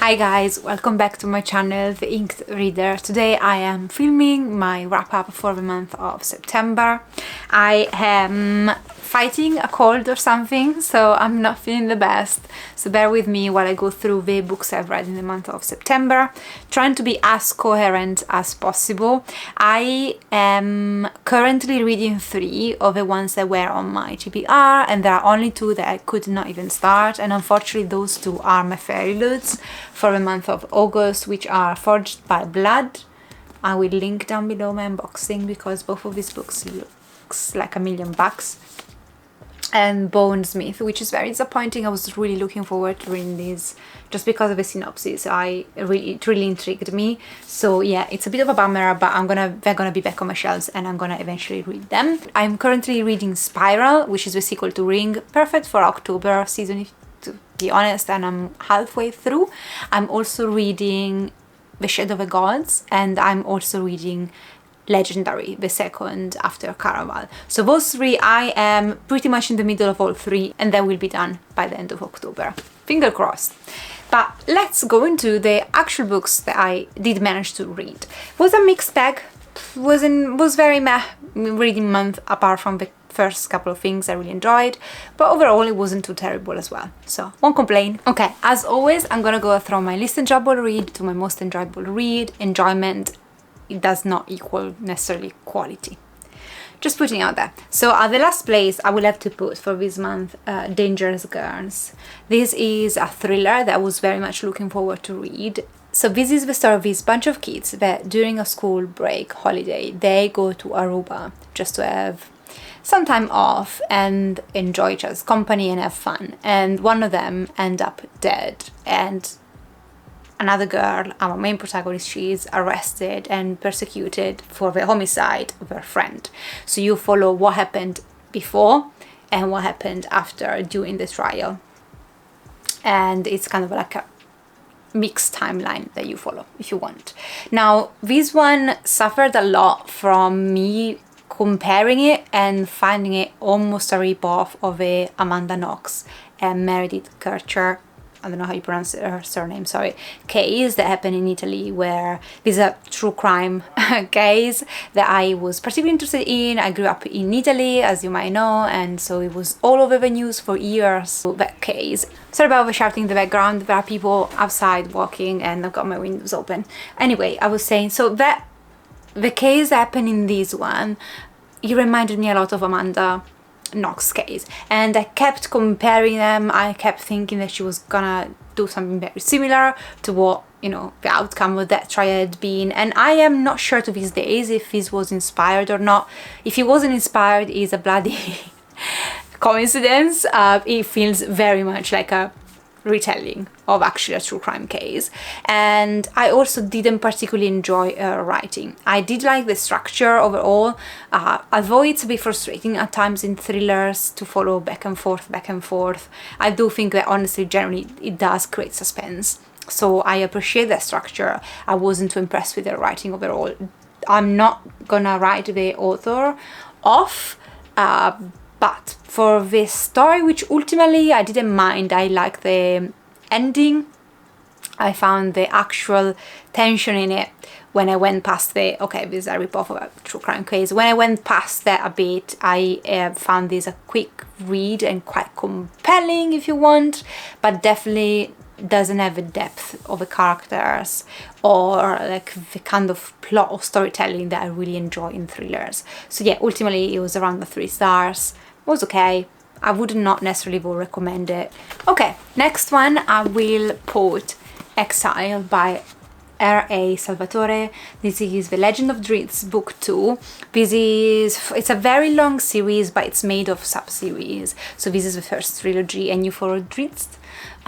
Hi guys, welcome back to my channel, The Inked Reader. Today I am filming my wrap-up for the month of September. I am fighting a cold or something, so I'm not feeling the best. So bear with me while I go through the books I've read in the month of September, trying to be as coherent as possible. I am currently reading 3 of the ones that were on my TBR, and there are only 2 that I could not even start, and unfortunately those 2 are my fairy loads for the month of August, which are Forged by Blood. I will link down below my unboxing because both of these books looks like $1,000,000, and Bonesmith, which is very disappointing. I was really looking forward to reading these just because of the synopsis. It really intrigued me. So yeah, it's a bit of a bummer, but they're gonna be back on my shelves and I'm gonna eventually read them. I'm currently reading Spiral, which is the sequel to Ring, perfect for October season, to be honest, and I'm halfway through. I'm also reading The Shadow of the Gods, and I'm also reading Legendary, the second after Caraval. So those 3, I am pretty much in the middle of all 3, and they will be done by the end of October. Finger crossed. But let's go into the actual books that I did manage to read. It was a mixed bag. Was very meh reading month, apart from the first couple of things I really enjoyed, but overall it wasn't too terrible as well, so won't complain. Okay, as always, I'm gonna go from my least enjoyable read to my most enjoyable read. Enjoyment, it does not equal necessarily quality. Just putting out there. So at the last place I will have to put for this month Dangerous Girls. This is a thriller that I was very much looking forward to read. So this is the story of this bunch of kids that during a school break holiday they go to Aruba just to have some time off and enjoy each other's company and have fun, and one of them end up dead, and another girl, our main protagonist, she is arrested and persecuted for the homicide of her friend. So you follow what happened before and what happened after during the trial, and it's kind of like a mixed timeline that you follow if you want. Now this one suffered a lot from me comparing it and finding it almost a rip-off of a Amanda Knox and Meredith Kercher, I don't know how you pronounce her surname, sorry, case that happened in Italy, where this is a true crime case that I was particularly interested in. I grew up in Italy, as you might know, and so it was all over the news for years, that case. Sorry about the shouting in the background, there are people outside walking and I've got my windows open. Anyway, I was saying, so that the case happened in this one, it reminded me a lot of Amanda Knox case, and I kept comparing them. I kept thinking that she was gonna do something very similar to what, you know, the outcome of that trial had been, and I am not sure to these days if this was inspired or not. If it wasn't inspired, it's a bloody coincidence. It feels very much like a retelling of actually a true crime case, and I also didn't particularly enjoy her writing. I did like the structure overall, although it's a bit frustrating at times in thrillers to follow back and forth. I do think that honestly generally it does create suspense, so I appreciate that structure. I wasn't too impressed with her writing overall. I'm not gonna write the author off, but for this story, which ultimately I didn't mind, I like the ending. I found the actual tension in it when I went past the, okay, this is a rip-off of a true crime case. When I went past that a bit, I found this a quick read and quite compelling if you want, but definitely doesn't have the depth of the characters or like the kind of plot or storytelling that I really enjoy in thrillers. So yeah, ultimately it was around the 3 stars. It was okay. I would not necessarily recommend it. Okay, next one I will put Exile by R.A. Salvatore. This is The Legend of Drizzt book 2. It's a very long series, but it's made of sub-series. So this is the first trilogy, and you follow Drizzt.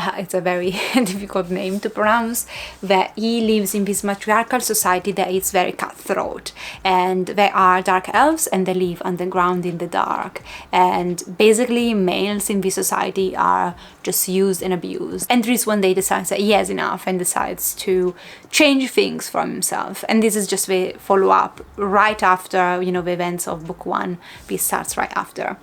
It's a very difficult name to pronounce, that he lives in this matriarchal society that is very cutthroat, and they are dark elves and they live underground in the dark, and basically males in this society are just used and abused, and Drizzt one day decides that he has enough and decides to change things for himself, and this is just the follow-up right after, you know, the events of book 1. This starts right after,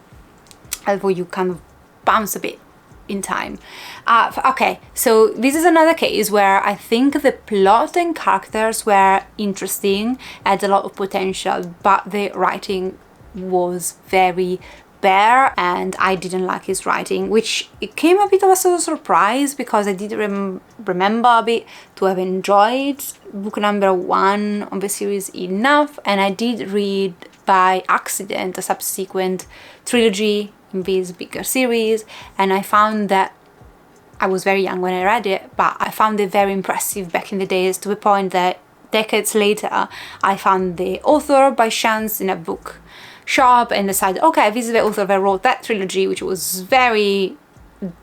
although you kind of bounce a bit in time. Okay, so this is another case where I think the plot and characters were interesting, had a lot of potential, but the writing was very bare and I didn't like his writing, which it came a bit of a sort of surprise because I did remember a bit to have enjoyed book number 1 of the series enough, and I did read by accident a subsequent trilogy in this bigger series, and I found that I was very young when I read it, but I found it very impressive back in the days, to the point that decades later I found the author by chance in a book shop and decided, okay, this is the author that wrote that trilogy, which was very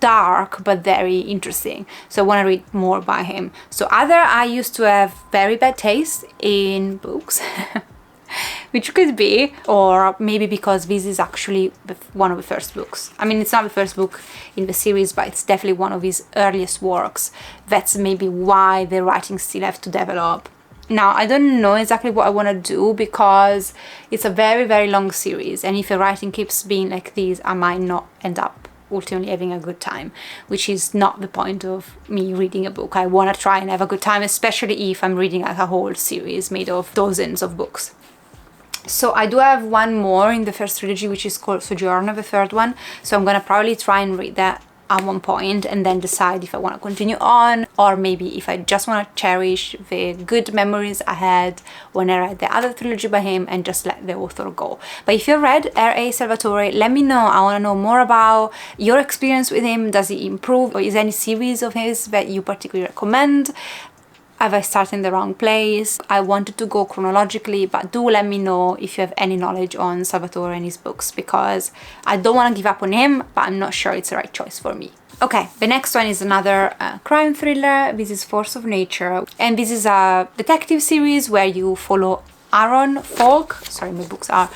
dark but very interesting, so I want to read more by him. So either I used to have very bad taste in books which could be, or maybe because this is actually one of the first books. I mean, it's not the first book in the series, but it's definitely one of his earliest works. That's maybe why the writing still have to develop. Now, I don't know exactly what I want to do because it's a very, very long series, and if the writing keeps being like this, I might not end up ultimately having a good time, which is not the point of me reading a book. I want to try and have a good time, especially if I'm reading like a whole series made of dozens of books. So I do have one more in the first trilogy, which is called Sojourner, the third one. So I'm gonna probably try and read that at one point and then decide if I want to continue on, or maybe if I just want to cherish the good memories I had when I read the other trilogy by him and just let the author go. But if you read R.A. Salvatore, let me know. I want to know more about your experience with him. Does he improve, or is there any series of his that you particularly recommend? Have I started in the wrong place? I wanted to go chronologically, but do let me know if you have any knowledge on Salvatore and his books, because I don't want to give up on him, but I'm not sure it's the right choice for me. Okay, the next one is another crime thriller. This is Force of Nature, and this is a detective series where you follow Aaron Falk. Sorry, my books are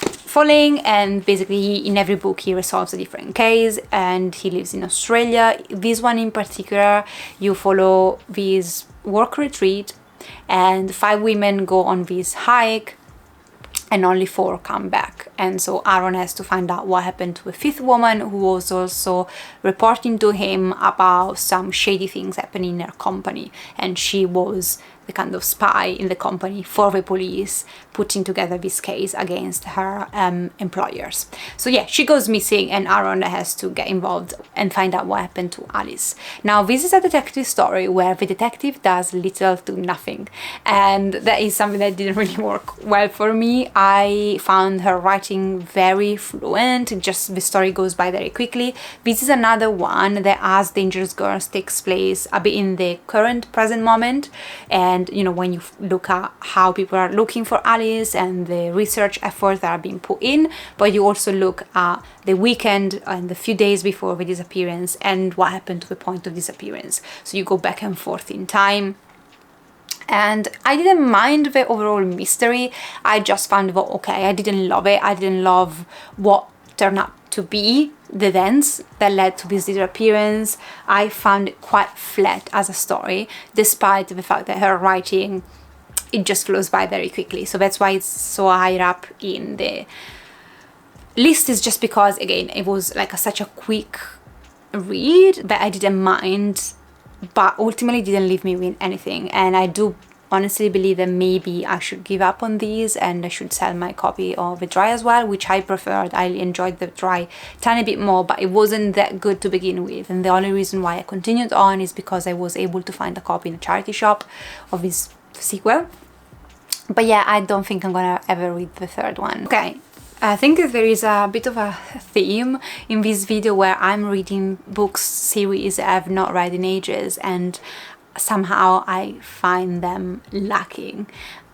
falling, and basically in every book he resolves a different case, and he lives in Australia. This one in particular, you follow this work retreat, and 5 women go on this hike and only 4 come back, and so Aaron has to find out what happened to a 5th woman who was also reporting to him about some shady things happening in her company, and she was the kind of spy in the company for the police, putting together this case against her employers. So yeah, she goes missing, and Aaron has to get involved and find out what happened to Alice. Now, this is a detective story where the detective does little to nothing, and that is something that didn't really work well for me. I found her writing very fluent, just the story goes by very quickly. This is another one that, as Dangerous Girls, takes place a bit in the current present moment, and you know, when you look at how people are looking for Alice and the research efforts that are being put in, but you also look at the weekend and the few days before the disappearance and what happened to the point of disappearance. So you go back and forth in time. And I didn't mind the overall mystery. I just found it okay. I didn't love it. I didn't love what turned out to be the events that led to this disappearance. I found it quite flat as a story, despite the fact that her writing, it just flows by very quickly. So that's why it's so high up in the list, is just because, again, it was like such a quick read that I didn't mind, but ultimately didn't leave me with anything. And I do honestly believe that maybe I should give up on these and I should sell my copy of the dry as well, which I preferred. I enjoyed the dry tiny bit more, but it wasn't that good to begin with, and the only reason why I continued on is because I was able to find a copy in a charity shop of his sequel. But yeah, I don't think I'm gonna ever read the third one. Okay, I think there is a bit of a theme in this video where I'm reading books series I've not read in ages, and somehow I find them lacking.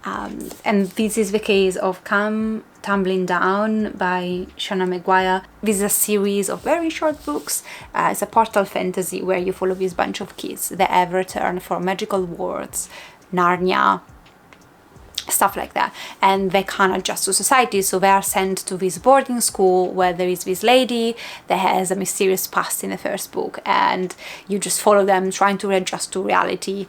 And this is the case of Come Tumbling Down by Shanna Maguire. This is a series of very short books. It's a portal fantasy where you follow this bunch of kids that have returned from magical worlds, Narnia, stuff like that, and they can't adjust to society, so they are sent to this boarding school where there is this lady that has a mysterious past in the first book, and you just follow them trying to readjust to reality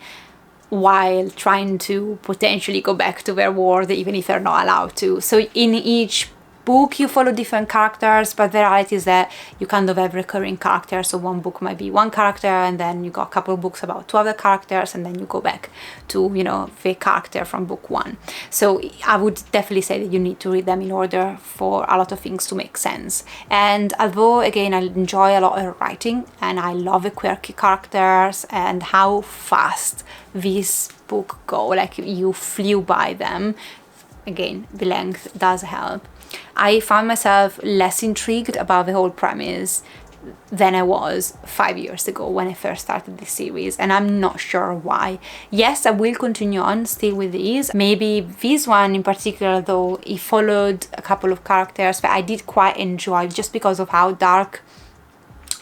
while trying to potentially go back to their world even if they're not allowed to. So in each book you follow different characters, but the reality is that you kind of have recurring characters. So one book might be one character, and then you got a couple of books about two other characters, and then you go back to, you know, the character from book one. So I would definitely say that you need to read them in order for a lot of things to make sense. And although again I enjoy a lot of writing and I love the quirky characters and how fast this book go, like you flew by them, again the length does help. I found myself less intrigued about the whole premise than I was 5 years ago when I first started this series, and I'm not sure why. Yes, I will continue on still with these. Maybe this one in particular, though, it followed a couple of characters that I did quite enjoy just because of how dark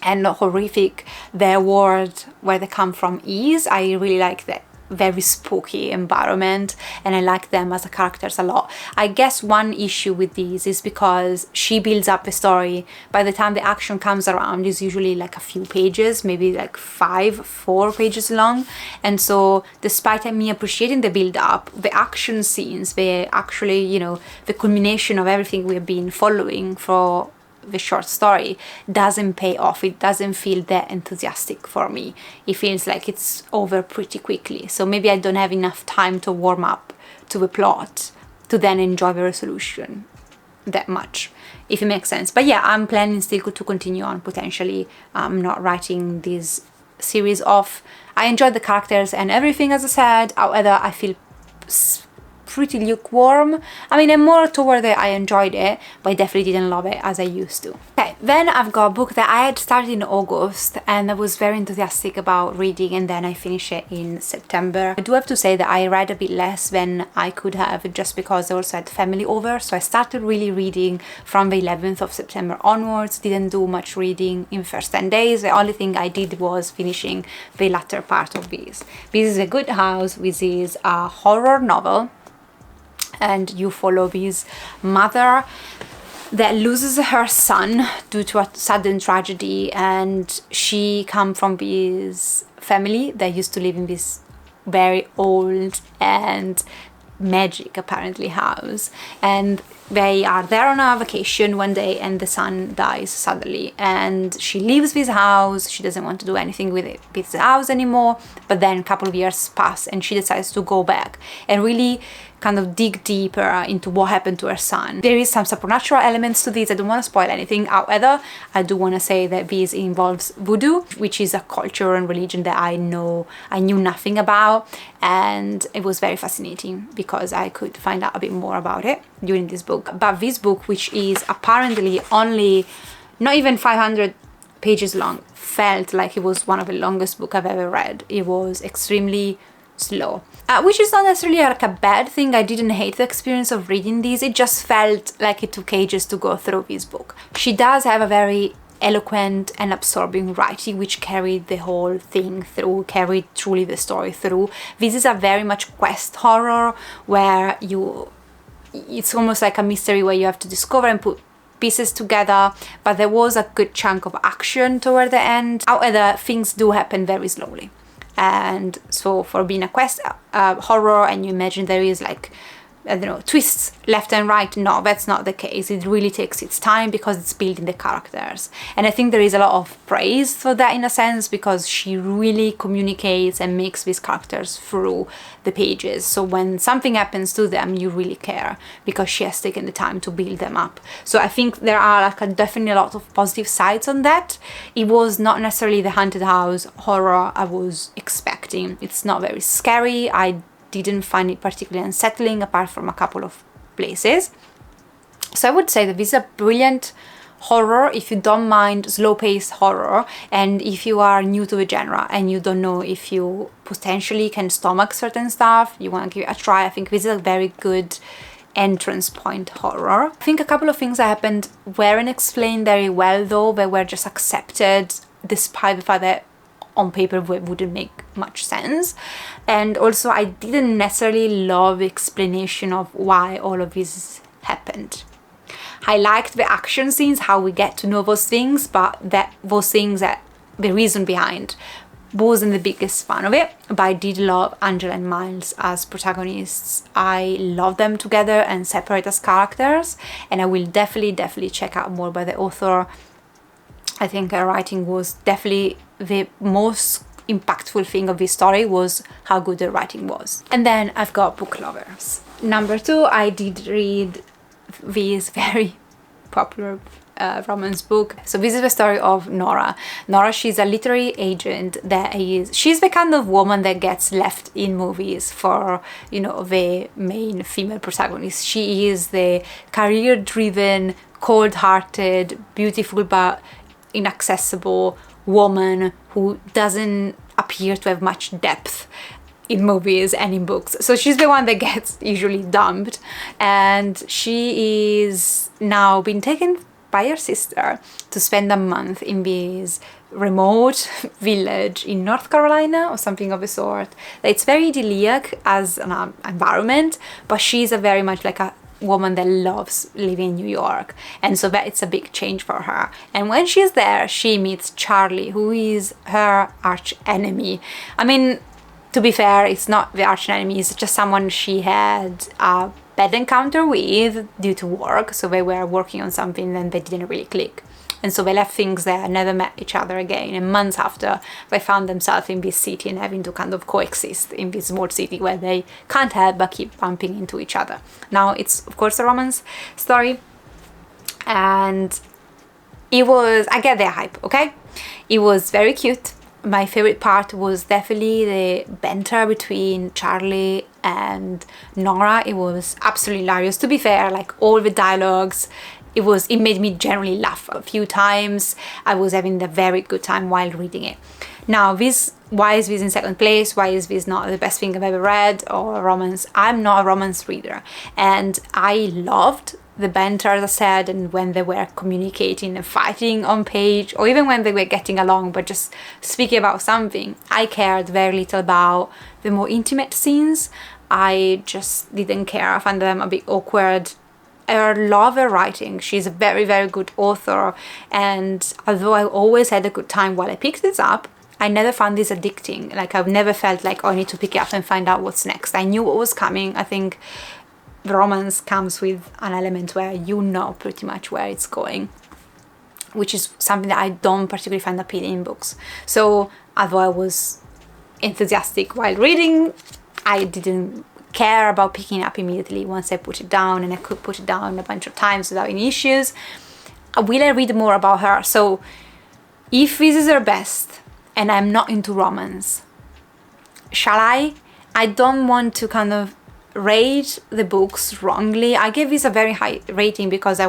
and horrific their world where they come from is. I really like that very spooky environment, and I like them as characters a lot. I guess one issue with these is because she builds up the story. By the time the action comes around, is usually like a few pages, maybe like 4 pages long. And so despite me appreciating the build up, the action scenes, they actually, you know, the culmination of everything we've been following for the short story doesn't pay off. It doesn't feel that enthusiastic for me. It feels like it's over pretty quickly. So maybe I don't have enough time to warm up to the plot to then enjoy the resolution that much, if it makes sense. But yeah, I'm planning still to continue on potentially. I'm not writing this series off. I enjoyed the characters and everything, as I said. However, I feel pretty lukewarm. I mean, I'm more toward that I enjoyed it, but I definitely didn't love it as I used to. Okay, then I've got a book that I had started in August and I was very enthusiastic about reading, and then I finished it in September. I do have to say that I read a bit less than I could have just because I also had family over, so I started really reading from the 11th of September onwards. Didn't do much reading in the first 10 days. The only thing I did was finishing the latter part of this. This is A Good House, which is a horror novel, and you follow this mother that loses her son due to a sudden tragedy, and she comes from this family that used to live in this very old and magic apparently house, and they are there on a vacation one day and the son dies suddenly, and she leaves this house. She doesn't want to do anything with this house anymore, but then a couple of years pass and she decides to go back and really kind of dig deeper into what happened to her son. There is some supernatural elements to this. I don't want to spoil anything. However, I do want to say that this involves voodoo, which is a culture and religion that I knew nothing about, and it was very fascinating because I could find out a bit more about it during this book. But this book, which is apparently only not even 500 pages long, felt like it was one of the longest books I've ever read. It was extremely slow, which is not necessarily like a bad thing. I didn't hate the experience of reading these. It just felt like it took ages to go through this book. She does have a very eloquent and absorbing writing which carried the whole thing through, carried truly the story through. This is a very much quest horror where it's almost like a mystery where you have to discover and put pieces together, but there was a good chunk of action toward the end. However, things do happen very slowly. And so for being a quest horror, and you imagine there is like, I don't know, twists left and right, no, that's not the case. It really takes its time because it's building the characters. And I think there is a lot of praise for that in a sense, because she really communicates and makes these characters through the pages. So when something happens to them, you really care because she has taken the time to build them up. So I think there are like definitely a lot of positive sides on that. It was not necessarily the haunted house horror I was expecting. It's not very scary. I didn't find it particularly unsettling apart from a couple of places. So I would say that this is a brilliant horror if you don't mind slow-paced horror, and if you are new to the genre and you don't know if you potentially can stomach certain stuff, you want to give it a try. I think this is a very good entrance point horror. I think a couple of things that happened weren't explained very well though. They were just accepted despite the fact that on paper wouldn't make much sense. And also I didn't necessarily love the explanation of why all of this happened. I liked the action scenes, how we get to know those things, but those things, that the reason behind wasn't the biggest fan of it, but I did love Angela and Miles as protagonists. I love them together and separate as characters, and I will definitely check out more by the author. I think her writing was definitely the most impactful thing of this story, was how good the writing was. And then I've got Book Lovers. Number 2, I did read this very popular romance book. So this is the story of Nora. Nora, she's a literary agent she's the kind of woman that gets left in movies for, you know, the main female protagonist. She is the career-driven, cold-hearted, beautiful but inaccessible woman who doesn't appear to have much depth in movies and in books. So she's the one that gets usually dumped, and she is now been taken by her sister to spend a month in this remote village in North Carolina or something of the sort. It's very idyllic as an environment, but she's a very much like a woman that loves living in New York, and so that it's a big change for her. And when she's there, she meets Charlie, who is her arch enemy. I mean, to be fair, it's not the arch enemy, it's just someone she had a bad encounter with due to work. So they were working on something and they didn't really click, and so they left things there, never met each other again, and months after they found themselves in this city and having to kind of coexist in this small city where they can't help but keep bumping into each other. Now, it's of course a romance story, and I get their hype, okay? It was very cute. My favorite part was definitely the banter between Charlie and Nora. It was absolutely hilarious. To be fair, like all the dialogues, it made me generally laugh a few times. I was having a very good time while reading it. Now, why is this in second place? Why is this not the best thing I've ever read or a romance? I'm not a romance reader, and I loved the banter, as I said, and when they were communicating and fighting on page, or even when they were getting along but just speaking about something. I cared very little about the more intimate scenes. I just didn't care. I found them a bit awkward. I love her writing. She's a very, very good author, and although I always had a good time while I picked this up, I never found this addicting. Like, I've never felt like, oh, I need to pick it up and find out what's next. I knew what was coming. I think romance comes with an element where you know pretty much where it's going, which is something that I don't particularly find appealing in books. So although I was enthusiastic while reading, I didn't care about picking it up immediately once I put it down, and I could put it down a bunch of times without any issues. Will I read more about her? So if this is her best and I'm not into romance, shall I? I don't want to kind of rate the books wrongly. I gave this a very high rating because I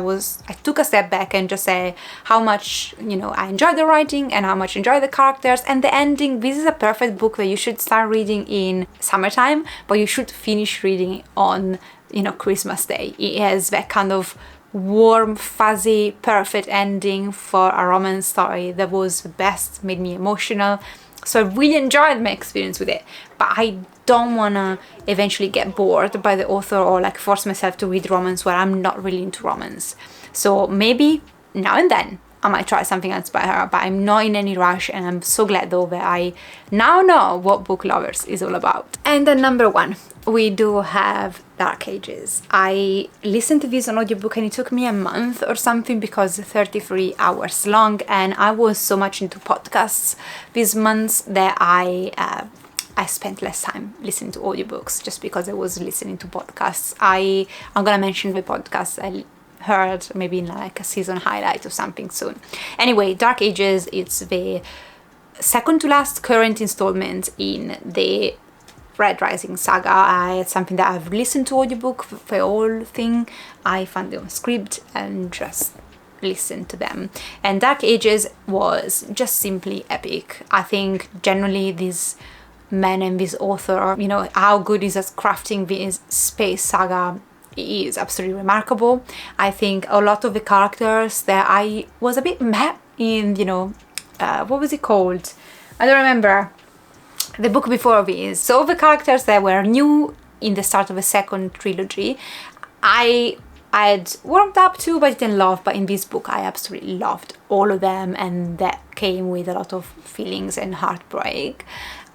took a step back and just say how much, you know, I enjoyed the writing and how much I enjoyed the characters and the ending. This is a perfect book that you should start reading in summertime, but you should finish reading it on, you know, Christmas Day. It has that kind of warm, fuzzy, perfect ending for a romance story that was the best, made me emotional. So I really enjoyed my experience with it, but I don't want to eventually get bored by the author or like force myself to read romance where I'm not really into romance. So maybe now and then I might try something else by her, but I'm not in any rush, and I'm so glad though that I now know what Book Lovers is all about. And then number 1, we do have Dark Ages. I listened to this on audiobook and it took me a month or something because it's 33 hours long, and I was so much into podcasts these months that I spent less time listening to audiobooks just because I was listening to podcasts. I'm gonna mention the podcast I heard maybe in like a season highlight or something soon. Anyway, Dark Ages, it's the second to last current installment in the Red Rising saga. It's something that I've listened to audiobook for the whole thing. I found them on script and just listened to them. And Dark Ages was just simply epic. I think generally this man and this author, you know, how good is at crafting this space saga is absolutely remarkable. I think a lot of the characters that I was a bit meh in, you know, what was it called? I don't remember. The book before this. So the characters that were new in the start of the second trilogy, I I had warmed up to but didn't love, but in this book I absolutely loved all of them, and that came with a lot of feelings and heartbreak.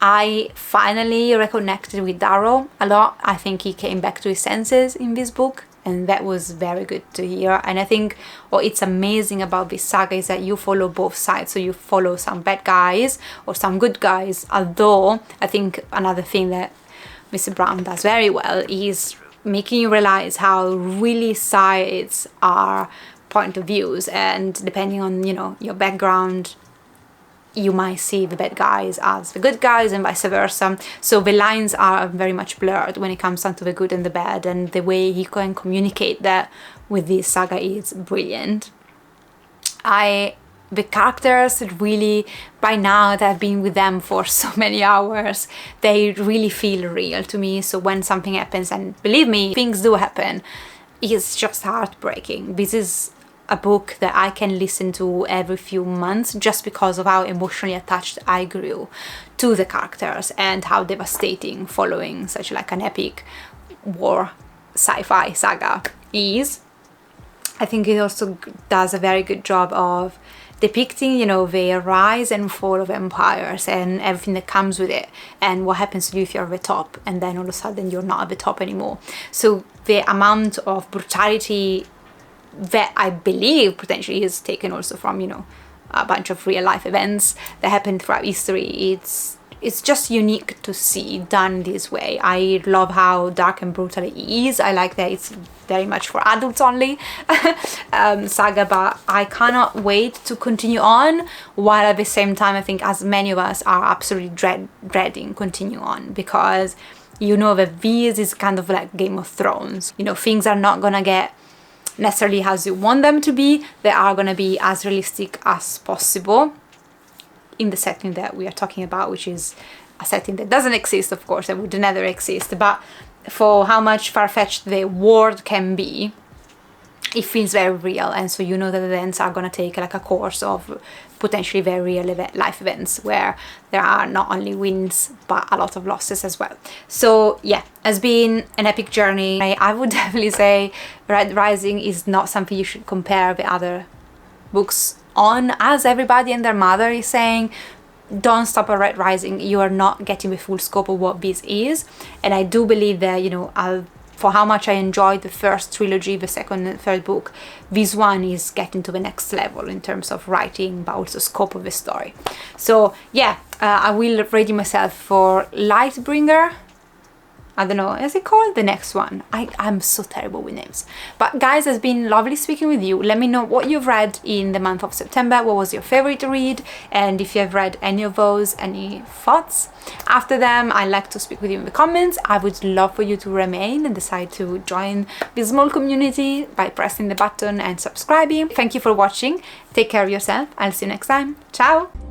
I finally reconnected with Darrow a lot. I think he came back to his senses in this book, and that was very good to hear. And I think what it's amazing about this saga is that you follow both sides. So you follow some bad guys or some good guys, although I think another thing that Mr. Brown does very well is making you realize how really sides are point of views, and depending on, you know, your background, you might see the bad guys as the good guys and vice versa. So the lines are very much blurred when it comes down to the good and the bad, and the way he can communicate that with this saga is brilliant. The characters really, by now that I've been with them for so many hours, they really feel real to me. So when something happens, and believe me, things do happen, it's just heartbreaking. This is a book that I can listen to every few months just because of how emotionally attached I grew to the characters and how devastating following such like an epic war sci-fi saga is. I think it also does a very good job of depicting, you know, the rise and fall of empires and everything that comes with it, and what happens to you if you're at the top and then all of a sudden you're not at the top anymore. So the amount of brutality that I believe potentially is taken also from, you know, a bunch of real life events that happened throughout history. It's just unique to see done this way. I love how dark and brutal it is. I like that it's very much for adults only saga, but I cannot wait to continue on, while at the same time I think as many of us are absolutely dreading continue on, because you know that this is kind of like Game of Thrones. You know, things are not gonna get necessarily as you want them to be. They are gonna be as realistic as possible in the setting that we are talking about, which is a setting that doesn't exist, of course, that would never exist, but for how much far-fetched the world can be, it feels very real. And so you know that events are gonna take like a course of potentially very real life events where there are not only wins but a lot of losses as well. So yeah, has been an epic journey. I would definitely say Red Rising is not something you should compare with other books on, as everybody and their mother is saying. Don't stop at Red Rising. You are not getting the full scope of what this is. And I do believe that, you know, for how much I enjoyed the first trilogy, the second and third book, this one is getting to the next level in terms of writing, but also scope of the story. So yeah, I will rate myself for Lightbringer. I don't know, is it called? The next one. I'm so terrible with names. But guys, it's been lovely speaking with you. Let me know what you've read in the month of September. What was your favorite read? And if you have read any of those, any thoughts after them, I'd like to speak with you in the comments. I would love for you to remain and decide to join this small community by pressing the button and subscribing. Thank you for watching. Take care of yourself. I'll see you next time. Ciao!